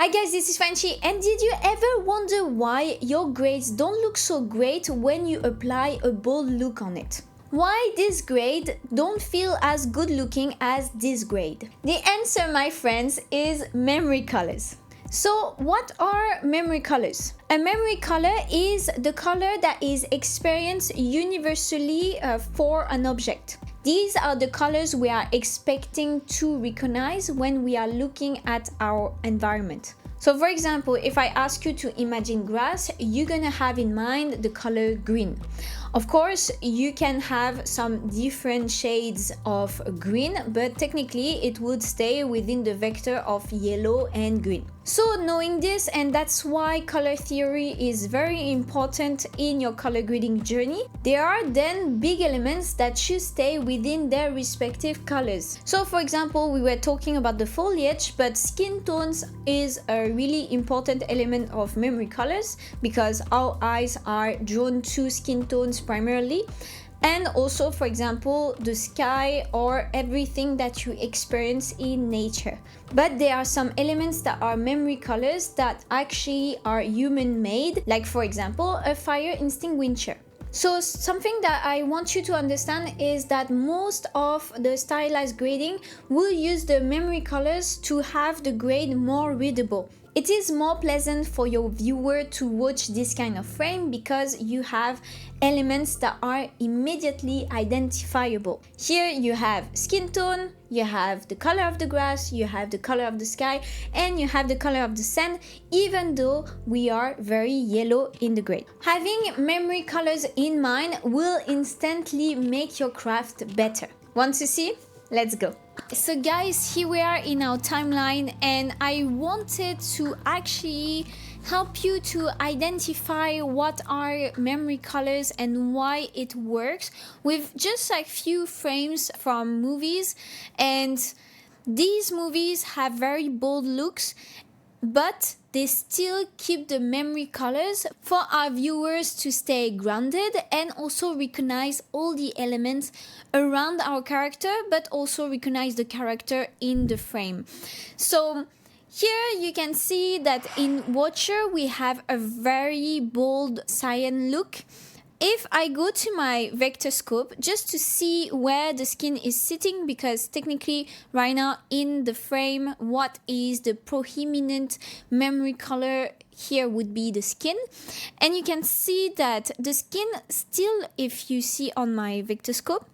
Hi guys, this is Fanchi, and did you ever wonder why your grades don't look so great when you apply a bold look on it? Why this grade don't feel as good looking as this grade? The answer, my friends, is memory colors. So what are memory colors? A memory color is the color that is experienced universally for an object. These are the colors we are expecting to recognize when we are looking at our environment. So for example, if I ask you to imagine grass, you're gonna have in mind the color green. Of course, you can have some different shades of green, but technically it would stay within the vector of yellow and green. So knowing this, and that's why color theory is very important in your color grading journey, there are then big elements that should stay within their respective colors. So for example, we were talking about the foliage, but skin tones is a really important element of memory colors because our eyes are drawn to skin tones primarily. And also, for example, the sky or everything that you experience in nature. But there are some elements that are memory colors that actually are human made, like for example, a fire extinguisher. So something that I want you to understand is that most of the stylized grading will use the memory colors to have the grade more readable. It is more pleasant for your viewer to watch this kind of frame because you have elements that are immediately identifiable. Here you have skin tone, you have the color of the grass, you have the color of the sky, and you have the color of the sand, even though we are very yellow in the grade. Having memory colors in mind will instantly make your craft better. Want to see? Let's go. So guys, here we are in our timeline, and I wanted to actually help you to identify what are memory colors and why it works with just like few frames from movies. And these movies have very bold looks, but they still keep the memory colors for our viewers to stay grounded and also recognize all the elements around our character, but also recognize the character in the frame. So here you can see that in Watcher we have a very bold cyan look. If I go to my vector scope just to see where the skin is sitting, because technically right now in the frame, what is the prominent memory color here would be the skin. And you can see that the skin still, if you see on my vector scope,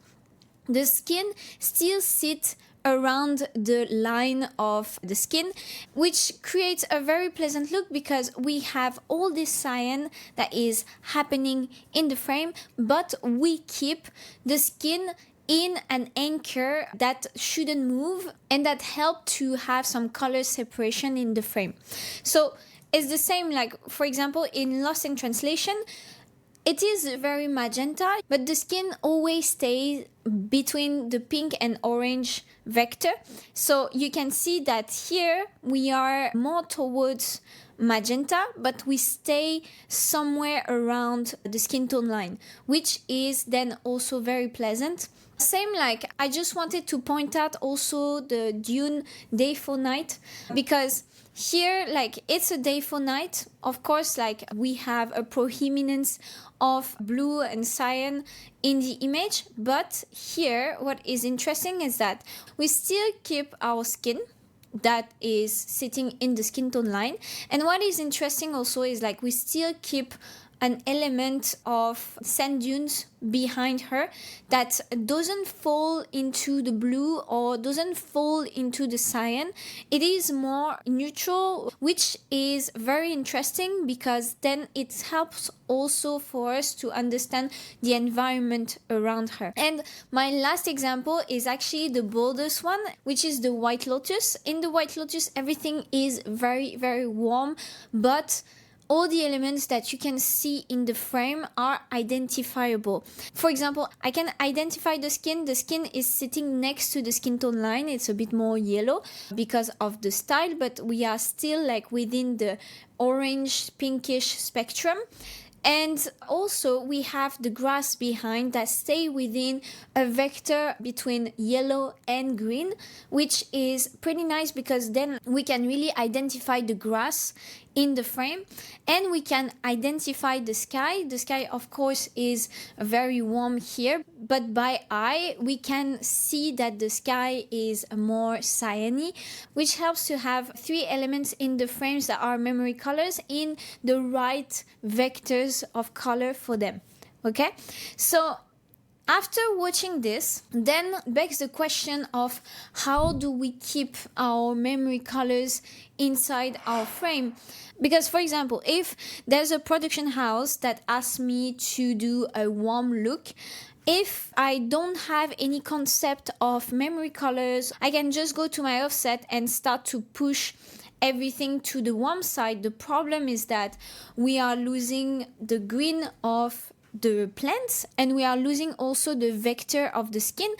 the skin still sits around the line of the skin, which creates a very pleasant look because we have all this cyan that is happening in the frame, but we keep the skin in an anchor that shouldn't move and that help to have some color separation in the frame. So it's the same, like for example in Lost in Translation, it is very magenta, but the skin always stays between the pink and orange vector. So you can see that here we are more towards magenta, but we stay somewhere around the skin tone line, which is then also very pleasant. Same, like I just wanted to point out also the Dune day for night, because here like it's a day for night. Of course, like we have a prominence of blue and cyan in the image, but here what is interesting is that we still keep our skin that is sitting in the skin tone line. And what is interesting also is like we still keep an element of sand dunes behind her that doesn't fall into the blue or doesn't fall into the cyan. It is more neutral, which is very interesting because then it helps also for us to understand the environment around her. And my last example is actually the boldest one, which is the White Lotus. In the White Lotus, everything is very, very warm, but all the elements that you can see in the frame are identifiable. For example, I can identify the skin. The skin is sitting next to the skin tone line. It's a bit more yellow because of the style, but we are still like within the orange pinkish spectrum. And also we have the grass behind that stay within a vector between yellow and green, which is pretty nice because then we can really identify the grass in the frame, and we can identify the sky. The sky, of course, is very warm here, but by eye we can see that the sky is more cyany, which helps to have three elements in the frames that are memory colors in the right vectors of color for them. Okay, so after watching this, then begs the question of how do we keep our memory colors inside our frame? Because, for example, if there's a production house that asks me to do a warm look, if I don't have any concept of memory colors, I can just go to my offset and start to push everything to the warm side. The problem is that we are losing the green of the plants, and we are losing also the vector of the skin,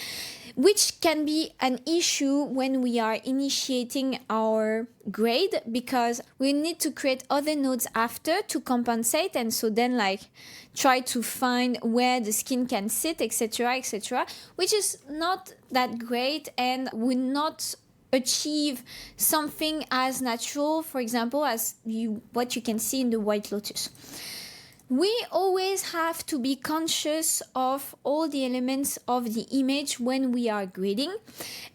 which can be an issue when we are initiating our grade, because we need to create other nodes after to compensate, and so then like try to find where the skin can sit, etc., which is not that great and will not achieve something as natural, for example, as what you can see in the White Lotus. We always have to be conscious of all the elements of the image when we are grading,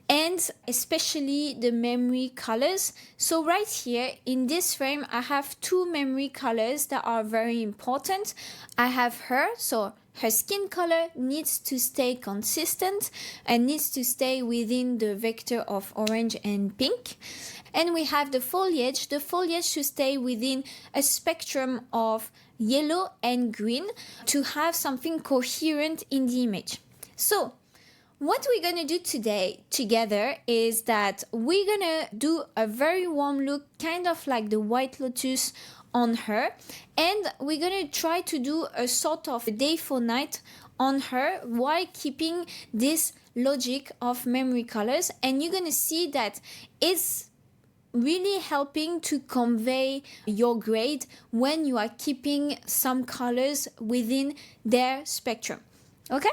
and especially the memory colors. So right here in this frame, I have two memory colors that are very important. I have her, so her skin color needs to stay consistent and needs to stay within the vector of orange and pink. And we have the foliage should stay within a spectrum of yellow and green to have something coherent in the image. So what we're gonna do today together is that we're gonna do a very warm look, kind of like the White Lotus on her, and we're gonna try to do a sort of day for night on her while keeping this logic of memory colors, and you're gonna see that it's really helping to convey your grade when you are keeping some colors within their spectrum. Okay,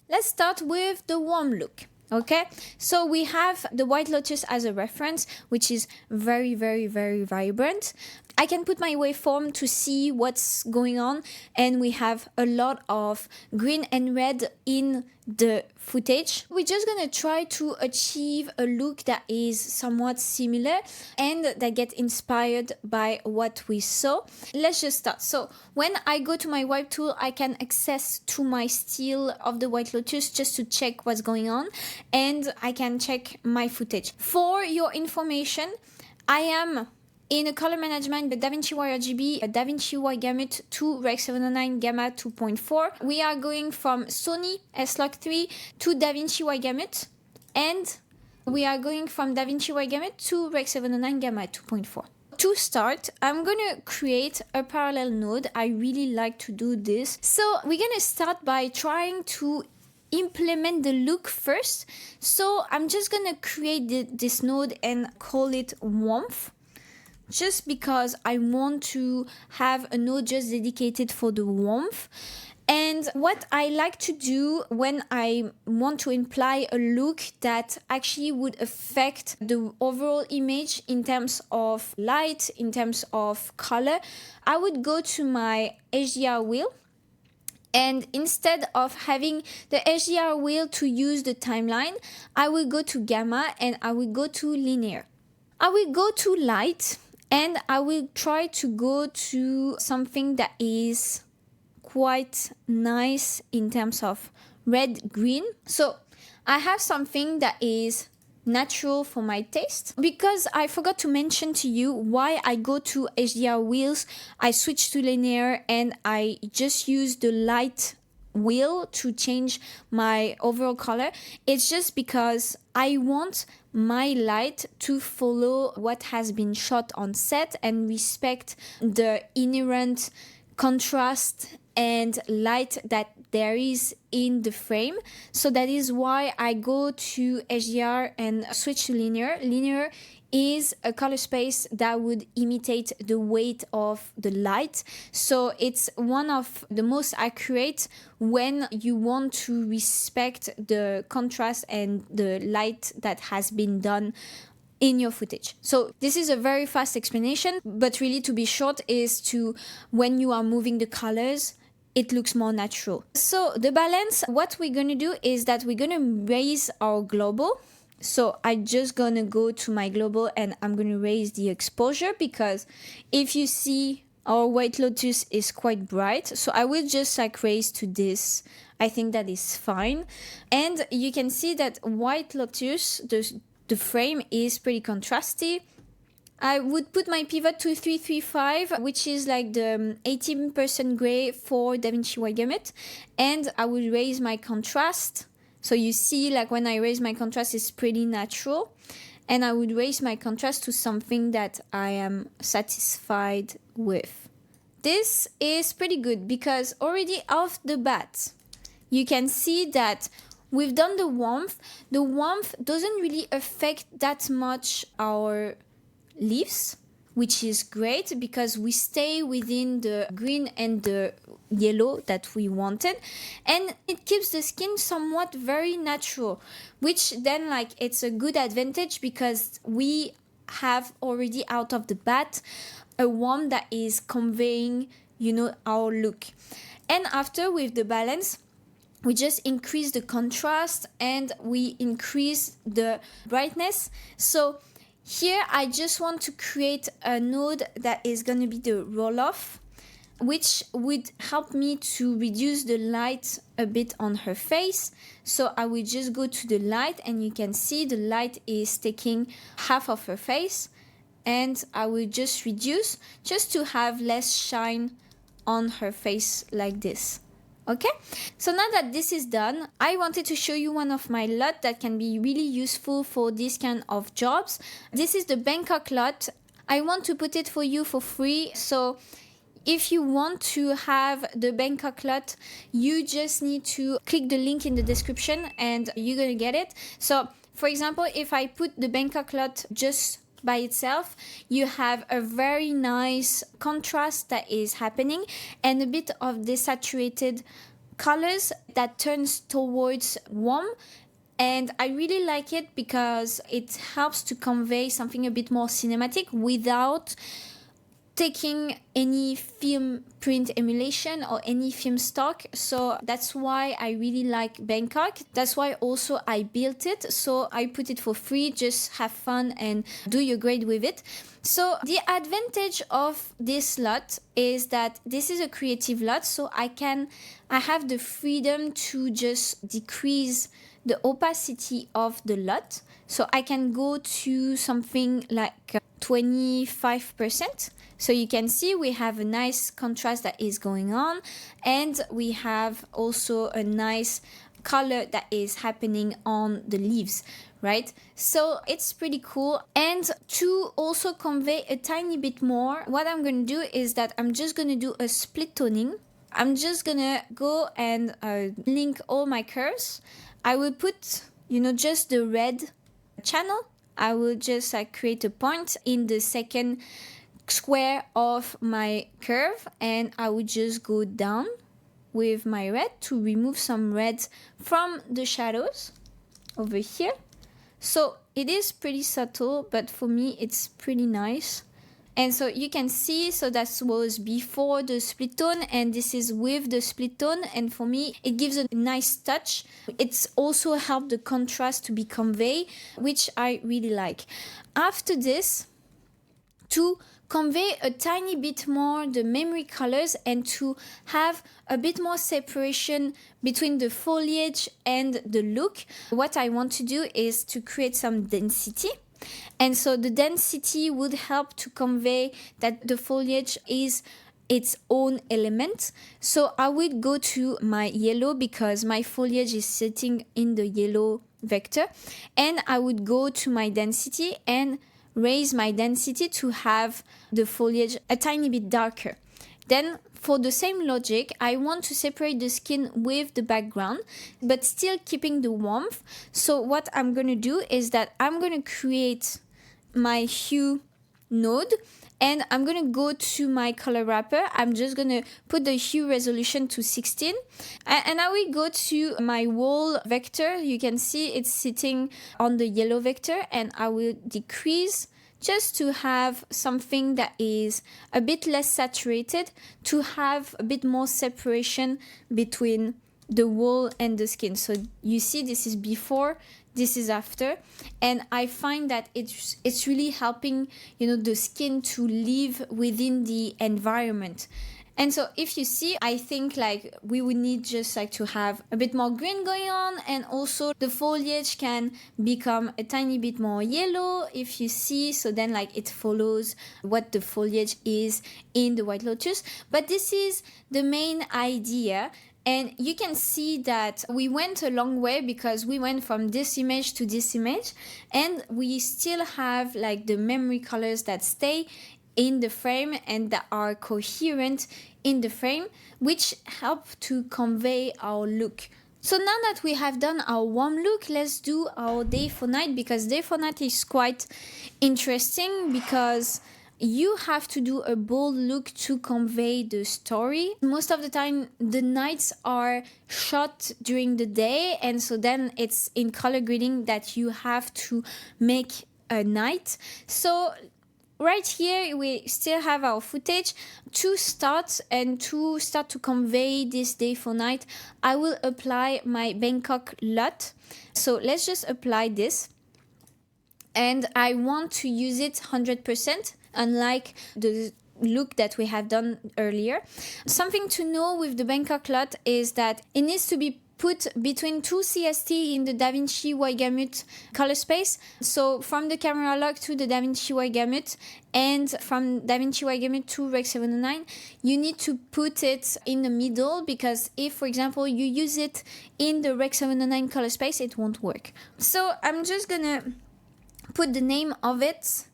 let's start with the warm look. Okay, so we have the White Lotus as a reference, which is very, very, very vibrant. I can put my waveform to see what's going on, and we have a lot of green and red in the footage. We're just gonna try to achieve a look that is somewhat similar and that get inspired by what we saw. Let's just start. So when I go to my wipe tool, I can access to my still of the White Lotus just to check what's going on, and I can check my footage. For your information, I am in a color management, the DaVinci YRGB, a DaVinci Y Gamut 2 Rec 709 Gamma 2.4. We are going from Sony S-Log 3 to DaVinci Y Gamut, and we are going from DaVinci Y Gamut to Rec 709 Gamma 2.4. To start, I'm gonna create a parallel node. I really like to do this. So we're gonna start by trying to implement the look first. So I'm just gonna create this node and call it warmth, just because I want to have a node just dedicated for the warmth. And what I like to do when I want to imply a look that actually would affect the overall image in terms of light, in terms of color, I would go to my HDR wheel. And instead of having the HDR wheel to use the timeline, I will go to gamma and I will go to linear. I will go to light, and I will try to go to something that is quite nice in terms of red-green. So I have something that is natural for my taste. Because I forgot to mention to you why I go to HDR wheels, I switch to linear, and I just use the light wheel to change my overall color. It's just because I want my light to follow what has been shot on set and respect the inherent contrast and light that there is in the frame. So that is why I go to HDR and switch to linear. Linear is a color space that would imitate the weight of the light. So it's one of the most accurate when you want to respect the contrast and the light that has been done in your footage. So this is a very fast explanation, but really, to be short, is to when you are moving the colors, it looks more natural. So the balance, what we're gonna do is that we're gonna raise our global. So I'm just gonna go to my global and I'm gonna raise the exposure, because if you see, our White Lotus is quite bright. So I will just like raise to this. I think that is fine. And you can see that White Lotus, the frame is pretty contrasty. I would put my pivot to 335, which is like the 18% gray for DaVinci Wide Gamut. And I will raise my contrast. So you see, like when I raise my contrast, it's pretty natural. And I would raise my contrast to something that I am satisfied with. This is pretty good because already off the bat, you can see that we've done the warmth. The warmth doesn't really affect that much our leaves, which is great because we stay within the green and the yellow that we wanted, and it keeps the skin somewhat very natural, which then like it's a good advantage because we have already out of the bat a warmth that is conveying, you know, our look. And after, with the balance, we just increase the contrast and we increase the brightness. So here I just want to create a node that is going to be the roll-off, which would help me to reduce the light a bit on her face. So I will just go to the light and you can see the light is taking half of her face, and I will just reduce just to have less shine on her face like this. Okay, so now that this is done, I wanted to show you one of my LUT that can be really useful for this kind of jobs. This is the Bangkok LUT. I want to put it for you for free. So if you want to have the Bangkok LUT, you just need to click the link in the description and you're gonna get it. So for example, if I put the Bangkok LUT just by itself, you have a very nice contrast that is happening and a bit of desaturated colors that turns towards warm. And I really like it because it helps to convey something a bit more cinematic without taking any film print emulation or any film stock. So that's why I really like Bangkok. That's why also I built it. So I put it for free, just have fun and do your grade with it. So the advantage of this LUT is that this is a creative LUT. So I have the freedom to just decrease the opacity of the LUT. So I can go to something like 25%. So you can see we have a nice contrast that is going on, and we have also a nice color that is happening on the leaves, right? So it's pretty cool. And to also convey a tiny bit more, what I'm going to do is that I'm just going to do a split toning. I'm just going to go and link all my curves. I will put, just the red channel. I will just create a point in the second square of my curve, and I would just go down with my red to remove some red from the shadows over here. So it is pretty subtle, but for me it's pretty nice. And so you can see, so that was before the split tone, and this is with the split tone, and for me it gives a nice touch. It's also helped the contrast to be conveyed, which I really like. After this, to convey a tiny bit more the memory colors and to have a bit more separation between the foliage and the look, what I want to do is to create some density. And so the density would help to convey that the foliage is its own element. So I would go to my yellow because my foliage is sitting in the yellow vector, and I would go to my density and raise my density to have the foliage a tiny bit darker. Then for the same logic, I want to separate the skin with the background, but still keeping the warmth. So what I'm going to do is that I'm going to create my hue node, and I'm gonna go to my color wrapper. I'm just gonna put the hue resolution to 16, and I will go to my wall vector. You can see it's sitting on the yellow vector, and I will decrease just to have something that is a bit less saturated, to have a bit more separation between the wool and the skin. So you see, this is before, this is after, and I find that it's really helping, you know, the skin to live within the environment. And so if you see, I think like we would need just like to have a bit more green going on, and also the foliage can become a tiny bit more yellow if you see, so then like it follows what the foliage is in the White Lotus. But this is the main idea. And you can see that we went a long way, because we went from this image to this image, and we still have like the memory colors that stay in the frame and that are coherent in the frame, which help to convey our look. So now that we have done our warm look, let's do our day for night, because day for night is quite interesting, because you have to do a bold look to convey the story. Most of the time, the nights are shot during the day, and so then it's in color grading that you have to make a night. So right here, we still have our footage. To start to convey this day for night, I will apply my Bangkok LUT. So let's just apply this. And I want to use it 100%, unlike the look that we have done earlier. Something to know with the Bangkok LUT is that it needs to be put between 2 CST in the DaVinci Wide Gamut color space. So from the camera lock to the DaVinci Wide Gamut, and from DaVinci Wide Gamut to Rec 709, you need to put it in the middle, because if, for example, you use it in the Rec 709 color space, it won't work. So I'm just gonna put the name of it,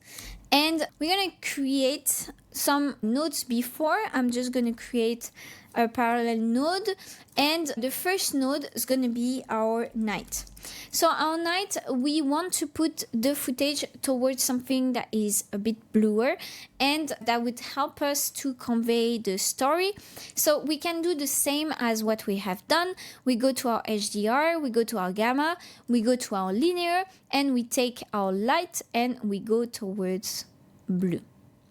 and we're gonna create some nodes before. I'm just gonna create a parallel node, and the first node is gonna be our night. So our night, we want to put the footage towards something that is a bit bluer, and that would help us to convey the story. So we can do the same as what we have done. We go to our HDR, we go to our gamma, we go to our linear, and we take our light and we go towards blue.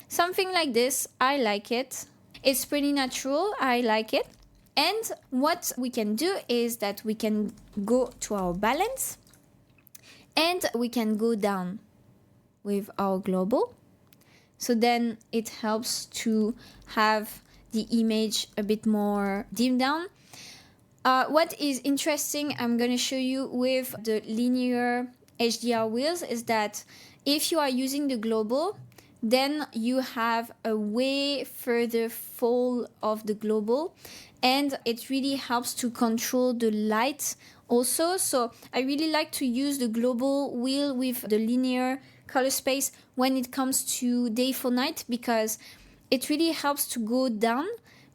Something like this, I like it. It's pretty natural, I like it. And what we can do is that we can go to our balance, and we can go down with our global. So then it helps to have the image a bit more dimmed down. What is interesting, I'm going to show you with the linear HDR wheels, is that if you are using the global, then you have a way further fall of the global, and it really helps to control the light also. So I really like to use the global wheel with the linear color space when it comes to day for night, because it really helps to go down,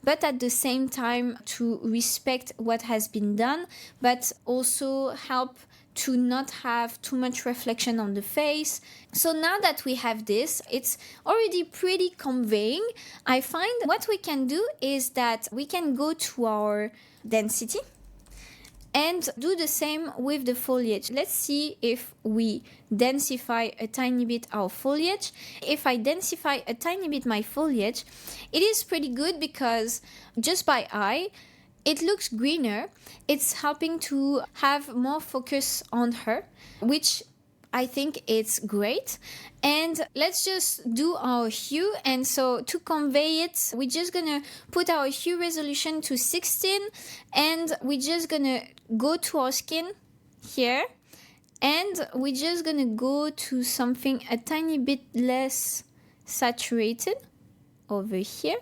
but at the same time to respect what has been done, but also help to not have too much reflection on the face. So now that we have this, it's already pretty conveying. I find what we can do is that we can go to our density and do the same with the foliage. Let's see if we densify a tiny bit our foliage. If I densify a tiny bit my foliage, it is pretty good, because just by eye, it looks greener. It's helping to have more focus on her, which I think it's great. And let's just do our hue. And so to convey it, we're just gonna put our hue resolution to 16, and we're just gonna go to our skin here, and we're just gonna go to something a tiny bit less saturated over here.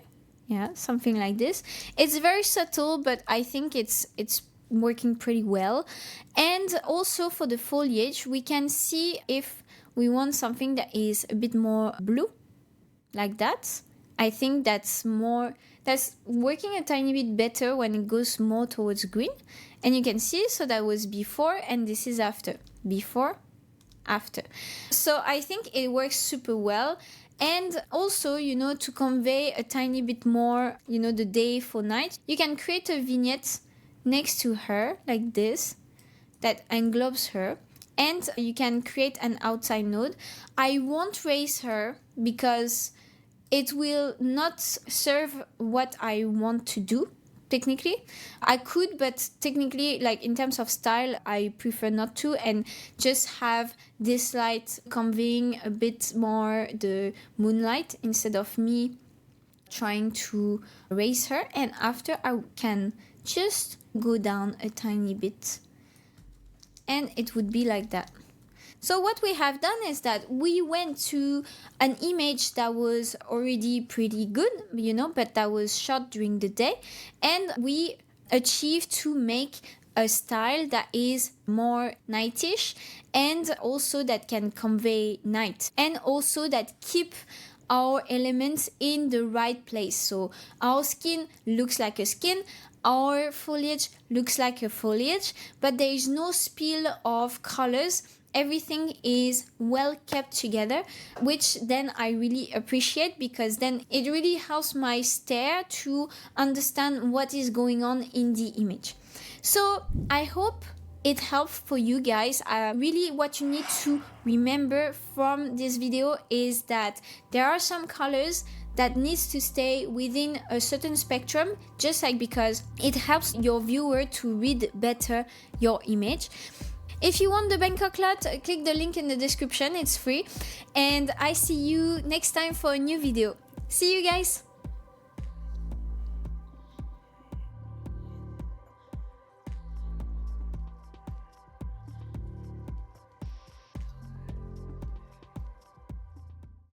Yeah, something like this. It's very subtle, but I think it's working pretty well. And also for the foliage, we can see if we want something that is a bit more blue, like that. I think that's working a tiny bit better when it goes more towards green. And you can see, so that was before, and this is after. Before, after. So I think it works super well. And also, you know, to convey a tiny bit more, you know, the day for night, you can create a vignette next to her like this that englobes her. And you can create an outside node. I won't raise her because it will not serve what I want to do. Technically I could, but technically, like in terms of style, I prefer not to, and just have this light conveying a bit more the moonlight instead of me trying to raise her. And after I can just go down a tiny bit and it would be like that. So what we have done is that we went to an image that was already pretty good, you know, but that was shot during the day, and we achieved to make a style that is more nightish and also that can convey night, and also that keep our elements in the right place. So our skin looks like a skin, our foliage looks like a foliage, but there is no spill of colors. Everything is well kept together, which then I really appreciate, because then it really helps my stare to understand what is going on in the image. So I hope it helped for you guys. Really what you need to remember from this video is that there are some colors that needs to stay within a certain spectrum, just like because it helps your viewer to read better your image. If you want the Bangkok lot, click the link in the description, it's free. And I see you next time for a new video. See you guys!